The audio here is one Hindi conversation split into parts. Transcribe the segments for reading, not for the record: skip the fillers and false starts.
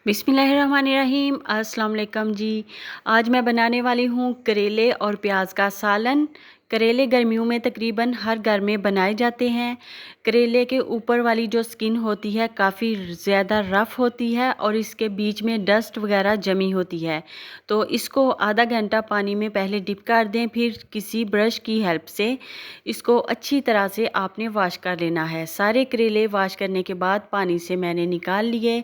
बिस्मिल्लाहिर्रहमानिर्रहीम। अस्सलाम वालेकुम जी। आज मैं बनाने वाली हूँ करेले और प्याज का सालन। करेले गर्मियों में तकरीबन हर घर में बनाए जाते हैं। करेले के ऊपर वाली जो स्किन होती है काफ़ी ज़्यादा रफ़ होती है और इसके बीच में डस्ट वगैरह जमी होती है। तो इसको आधा घंटा पानी में पहले डिप कर दें, फिर किसी ब्रश की हेल्प से इसको अच्छी तरह से आपने वॉश कर लेना है। सारे करेले वॉश करने के बाद पानी से मैंने निकाल लिए।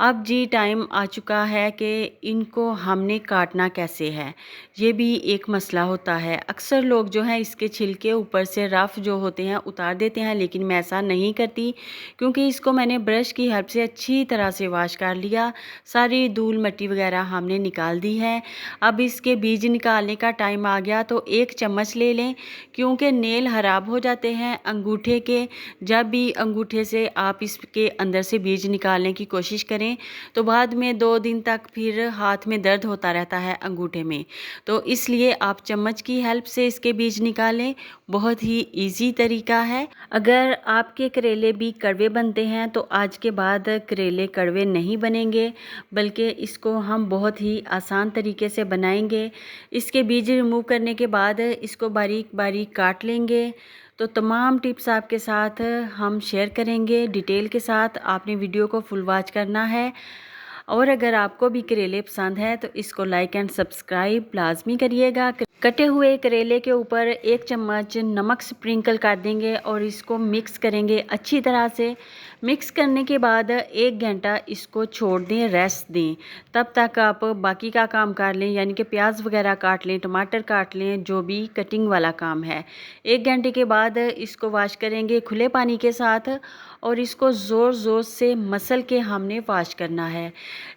अब जी टाइम आ चुका है कि इनको हमने काटना कैसे है, ये भी एक मसला होता है। अक्सर लोग जो हैं इसके छिलके ऊपर से रफ़ जो होते हैं उतार देते हैं, लेकिन मैं ऐसा नहीं करती क्योंकि इसको मैंने ब्रश की हेल्प से अच्छी तरह से वॉश कर लिया। सारी धूल मिट्टी वगैरह हमने निकाल दी है। अब इसके बीज निकालने का टाइम आ गया तो एक चम्मच ले लें, क्योंकि नेल ख़राब हो जाते हैं अंगूठे के। जब भी अंगूठे से आप इसके अंदर से बीज निकालने की कोशिश करें तो बाद में 2 दिन तक फिर हाथ में दर्द होता रहता है अंगूठे में। तो इसलिए आप चम्मच की हेल्प से इसके बीज निकालें। बहुत ही इजी तरीका है। अगर आपके करेले भी कड़वे बनते हैं तो आज के बाद करेले कड़वे नहीं बनेंगे, बल्कि इसको हम बहुत ही आसान तरीके से बनाएंगे। इसके बीज रिमूव करने के बाद इसको बारीक बारीक काट लेंगे। तो तमाम टिप्स आपके साथ हम शेयर करेंगे डिटेल के साथ। आपने वीडियो को फुल वॉच करना है। और अगर आपको भी करेले पसंद है तो इसको लाइक एंड सब्सक्राइब लाजमी करिएगा। कटे हुए करेले के ऊपर 1 चम्मच नमक स्प्रिंकल कर देंगे और इसको मिक्स करेंगे अच्छी तरह से। मिक्स करने के बाद 1 घंटा इसको छोड़ दें, रेस्ट दें। तब तक आप बाकी का काम कर लें, यानी कि प्याज वगैरह काट लें, टमाटर काट लें, जो भी कटिंग वाला काम है। 1 घंटे के बाद इसको वॉश करेंगे खुले पानी के साथ और इसको ज़ोर ज़ोर से मसल के हमने वॉश करना है।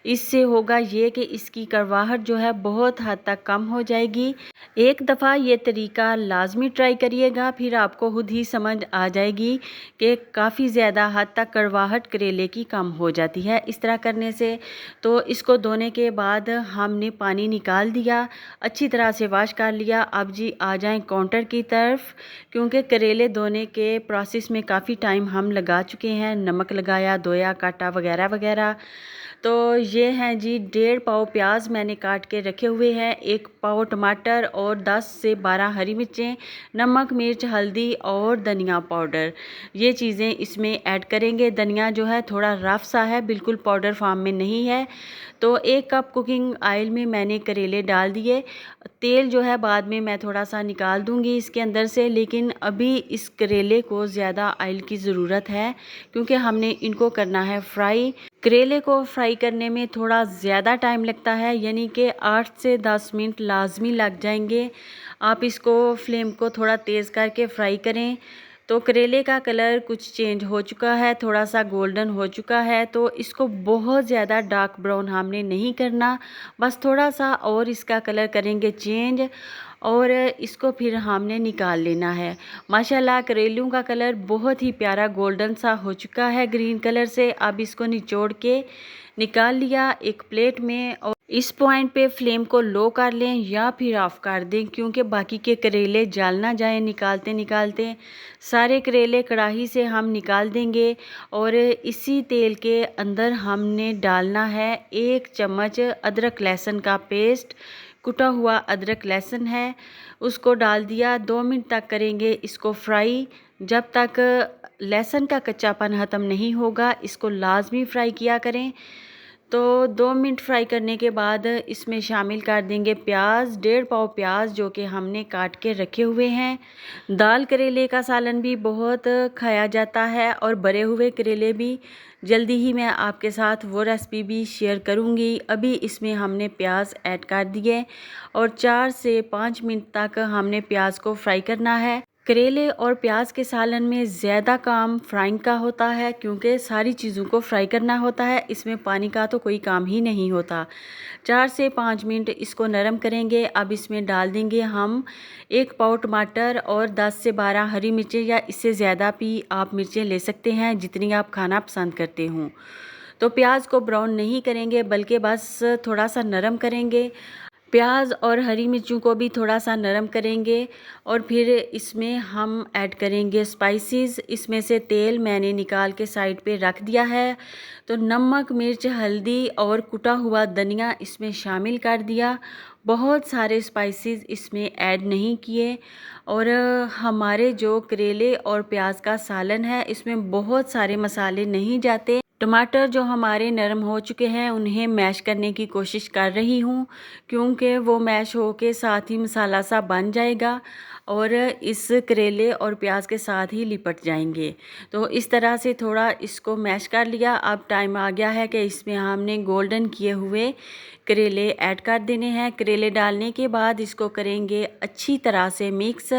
इससे होगा ये कि इसकी कड़वाहट जो है बहुत हद तक कम हो जाएगी। एक दफ़ा ये तरीका लाजमी ट्राई करिएगा, फिर आपको खुद ही समझ आ जाएगी कि काफ़ी ज़्यादा हद तक कड़वाहट करेले की कम हो जाती है इस तरह करने से। तो इसको धोने के बाद हमने पानी निकाल दिया, अच्छी तरह से वॉश कर लिया। अब जी आ जाएं काउंटर की तरफ, क्योंकि करेले धोने के प्रोसेस में काफ़ी टाइम हम लगा चुके हैं। नमक लगाया, धोया, काटा वगैरह वगैरह। तो ये हैं जी 1.5 पाव प्याज मैंने काट के रखे हुए हैं, 1 पाव टमाटर और 10 से 12 हरी मिर्चें, नमक, मिर्च, हल्दी और धनिया पाउडर। ये चीज़ें इसमें ऐड करेंगे। धनिया जो है थोड़ा रफ सा है, बिल्कुल पाउडर फॉर्म में नहीं है। तो 1 कप कुकिंग ऑयल में मैंने करेले डाल दिए। तेल जो है बाद में मैं थोड़ा सा निकाल दूंगी इसके अंदर से, लेकिन अभी इस करेले को ज़्यादा ऑयल की ज़रूरत है क्योंकि हमने इनको करना है फ्राई। करेले को फ्राई करने में थोड़ा ज़्यादा टाइम लगता है, यानी कि 8 से 10 मिनट लाजमी लग जाएंगे। आप इसको फ्लेम को थोड़ा तेज़ करके फ्राई करें। तो करेले का कलर कुछ चेंज हो चुका है, थोड़ा सा गोल्डन हो चुका है। तो इसको बहुत ज़्यादा डार्क ब्राउन हमने नहीं करना, बस थोड़ा सा और इसका कलर करेंगे चेंज और इसको फिर हमने निकाल लेना है। माशाल्लाह करेलों का कलर बहुत ही प्यारा गोल्डन सा हो चुका है ग्रीन कलर से। अब इसको निचोड़ के निकाल लिया एक प्लेट में और इस पॉइंट पे फ्लेम को लो कर लें या फिर ऑफ कर दें, क्योंकि बाकी के करेले जल ना जाए निकालते निकालते। सारे करेले कढ़ाई से हम निकाल देंगे और इसी तेल के अंदर हमने डालना है 1 चम्मच अदरक लहसुन का पेस्ट। कुटा हुआ अदरक लहसुन है, उसको डाल दिया। 2 मिनट तक करेंगे इसको फ्राई। जब तक लहसुन का कच्चापन ख़त्म नहीं होगा इसको लाजमी फ्राई किया करें। तो 2 मिनट फ्राई करने के बाद इसमें शामिल कर देंगे प्याज, 1.5 पाव प्याज जो कि हमने काट के रखे हुए हैं। दाल करेले का सालन भी बहुत खाया जाता है और भरे हुए करेले भी। जल्दी ही मैं आपके साथ वो रेसिपी भी शेयर करूंगी। अभी इसमें हमने प्याज ऐड कर दिए और 4 से 5 मिनट तक हमने प्याज को फ्राई करना है। करेले और प्याज के सालन में ज़्यादा काम फ्राइंग का होता है, क्योंकि सारी चीज़ों को फ्राई करना होता है, इसमें पानी का तो कोई काम ही नहीं होता। 4 से 5 मिनट इसको नरम करेंगे। अब इसमें डाल देंगे हम 1 पाव टमाटर और 10 से 12 हरी मिर्चें, या इससे ज़्यादा भी आप मिर्चें ले सकते हैं जितनी आप खाना पसंद करते हों। तो प्याज को ब्राउन नहीं करेंगे बल्कि बस थोड़ा सा नरम करेंगे। प्याज और हरी मिर्चों को भी थोड़ा सा नरम करेंगे और फिर इसमें हम ऐड करेंगे स्पाइसेस। इसमें से तेल मैंने निकाल के साइड पे रख दिया है। तो नमक, मिर्च, हल्दी और कुटा हुआ धनिया इसमें शामिल कर दिया। बहुत सारे स्पाइसेस इसमें ऐड नहीं किए। और हमारे जो करेले और प्याज का सालन है इसमें बहुत सारे मसाले नहीं जाते। टमाटर जो हमारे नरम हो चुके हैं उन्हें मैश करने की कोशिश कर रही हूँ, क्योंकि वो मैश हो के साथ ही मसाला सा बन जाएगा और इस करेले और प्याज के साथ ही लिपट जाएंगे। तो इस तरह से थोड़ा इसको मैश कर लिया। अब टाइम आ गया है कि इसमें हमने गोल्डन किए हुए करेले ऐड कर देने हैं। करेले डालने के बाद इसको करेंगे अच्छी तरह से मिक्स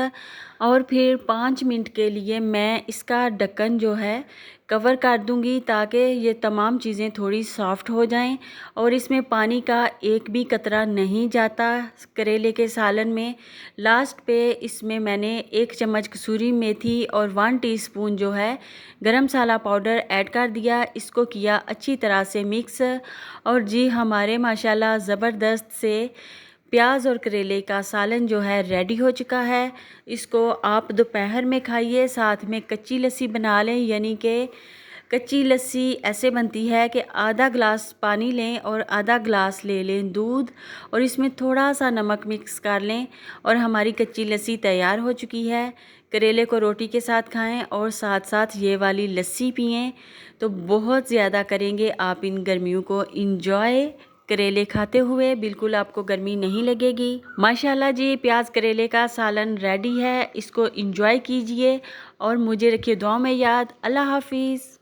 और फिर 5 मिनट के लिए मैं इसका ढक्कन जो है कवर कर दूंगी, ताकि ये तमाम चीज़ें थोड़ी सॉफ्ट हो जाएं और इसमें पानी का एक भी कतरा नहीं जाता करेले के सालन में। लास्ट पे इसमें मैंने 1 चम्मच कसूरी मेथी और 1 टीस्पून जो है गरम मसाला पाउडर ऐड कर दिया। इसको किया अच्छी तरह से मिक्स और जी हमारे माशाल्लाह ज़बरदस्त से प्याज और करेले का सालन जो है रेडी हो चुका है। इसको आप दोपहर में खाइए, साथ में कच्ची लस्सी बना लें। यानी कि कच्ची लस्सी ऐसे बनती है कि आधा ग्लास पानी लें और आधा ग्लास ले लें दूध और इसमें थोड़ा सा नमक मिक्स कर लें और हमारी कच्ची लस्सी तैयार हो चुकी है। करेले को रोटी के साथ खाएं और साथ साथ ये वाली लस्सी पिएं तो बहुत ज़्यादा करेंगे आप इन गर्मियों को इंजॉय। करेले खाते हुए बिल्कुल आपको गर्मी नहीं लगेगी। माशाल्लाह जी, प्याज करेले का सालन रेडी है। इसको एंजॉय कीजिए और मुझे रखिए दुआ में याद। अल्लाह हाफिज़।